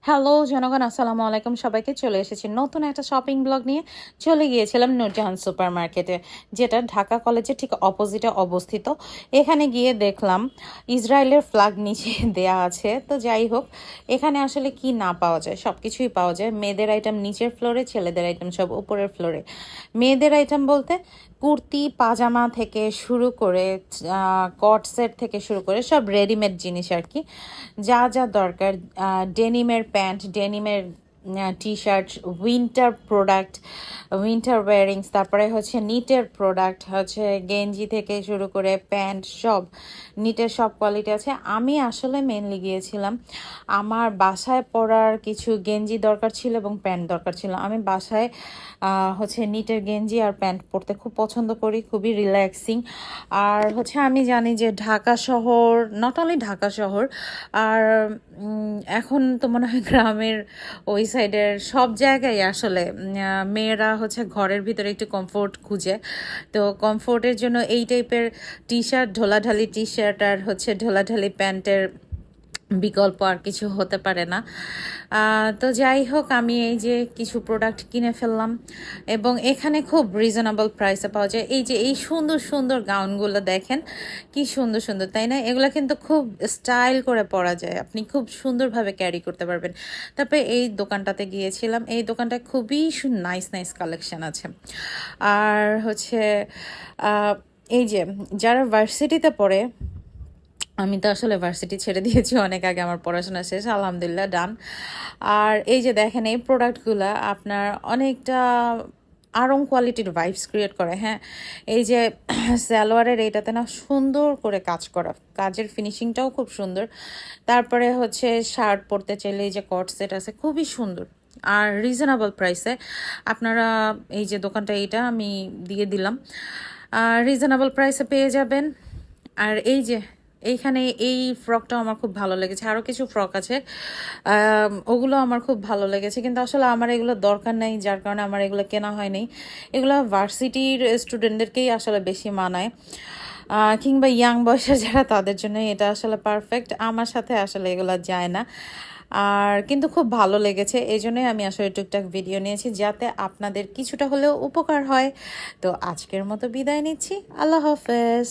Hello জনগণ, আসসালামু আলাইকুম। সবাইকে চলে এসেছি নতুন একটা শপিং ব্লগ নিয়ে। চলে গিয়েছিলাম নূরজাহান সুপার মার্কেটে, যেটা ঢাকা কলেজের ঠিক অপোজিটে অবস্থিত। এখানে গিয়ে দেখলাম ইসরায়েলের ফ্ল্যাগ নিচে দেয়া আছে। তো যাই হোক, এখানে আসলে কি না পাওয়া যায়, সব কিছুই পাওয়া যায়। মেয়েদের আইটেম নিচের ফ্লোরে, ছেলেদের আইটেম সব উপরের ফ্লোরে। মেয়েদের আইটেম বলতে কুর্তি পাজামা থেকে শুরু করে কট সেট থেকে শুরু করে সব রেডিমেড জিনিস আর কি, যা যা দরকার। ডেনিমের প্যান্ট, ডেনিমের T shirt, winter product, winter wearings, তারপরে হচ্ছে নিটের প্রোডাক্ট, হচ্ছে গেঞ্জি থেকে শুরু করে প্যান্ট, সব নিটের সব কোয়ালিটি আছে। আমি আসলে মেনলি গিয়েছিলাম, আমার বাসায় পরার কিছু গেঞ্জি দরকার ছিল এবং প্যান্ট দরকার ছিল। আমি বাসায় হচ্ছে নিটের গেঞ্জি আর প্যান্ট পরতে খুব পছন্দ করি, খুবই রিল্যাক্সিং। আর হচ্ছে আমি জানি যে ঢাকা শহর, নট অনলি ঢাকা শহর, আর এখন তো মনে হয় গ্রামের ওই সাইডের সব জায়গায় আসলে মেয়েরা হচ্ছে ঘরের ভিতরে একটু কমফোর্ট খুঁজে। তো কমফোর্টের জন্য এই টাইপের টি শার্ট, ঢোলাঢালি টি শার্ট আর হচ্ছে ঢোলাঢালি প্যান্টের বিকল্প আর কিছু হতে পারে না। তো যাই হোক, আমি এই যে কিছু প্রোডাক্ট কিনে ফেললাম এবং এখানে খুব রিজনেবল প্রাইসে পাওয়া যায়। এই যে এই সুন্দর সুন্দর গাউনগুলো দেখেন, কি সুন্দর সুন্দর, তাই না? এগুলো কিন্তু খুব স্টাইল করে পরা যায়, আপনি খুব সুন্দরভাবে ক্যারি করতে পারবেন। তারপরে এই দোকানটাতে গিয়েছিলাম, এই দোকানটা খুবই নাইস নাইস কালেকশন আছে। আর হচ্ছে এই যে যারা ভার্সিটিতে পড়ে, আমি তো আসলে ভার্সিটি ছেড়ে দিয়েছি অনেক আগে, আমার পড়াশোনা শেষ, আলহামদুলিল্লাহ ডান। আর এই যে দেখেন, এই প্রোডাক্টগুলো আপনার অনেকটা আরং কোয়ালিটির ভাইবস ক্রিয়েট করে। হ্যাঁ, এই যে সালোয়ারের এইটাতে না সুন্দর করে কাজ করা, কাজের ফিনিশিংটাও খুব সুন্দর। তারপরে হচ্ছে শার্ট পরতে চাইলে এই যে কট সেট আছে, খুবই সুন্দর আর রিজনেবল প্রাইসে। আপনারা এই যে দোকানটা, এইটা আমি দিয়ে দিলাম, রিজনেবল প্রাইসে পেয়ে যাবেন। আর এই যে এইখানে এই ফ্রকটাও আমার খুব ভালো লেগেছে, আরও কিছু ফ্রক আছে, ওগুলো আমার খুব ভালো লেগেছে, কিন্তু আসলে আমার এগুলো দরকার নেই, যার কারণে আমার এগুলো কেনা হয়নি। এগুলো ভার্সিটির স্টুডেন্টদেরকেই আসলে বেশি মানায়, কিংবা ইয়াং বয়সের যারা, তাদের জন্য এটা আসলে পারফেক্ট। আমার সাথে আসলে এগুলো যায় না। আর কিন্তু খুব ভালো লেগেছে, এই জন্যই আমি আসলে টুকটাক ভিডিও নিয়েছি, যাতে আপনাদের কিছুটা হলেও উপকার হয়। তো আজকের মতো বিদায় নিচ্ছি, আল্লাহ হাফেজ।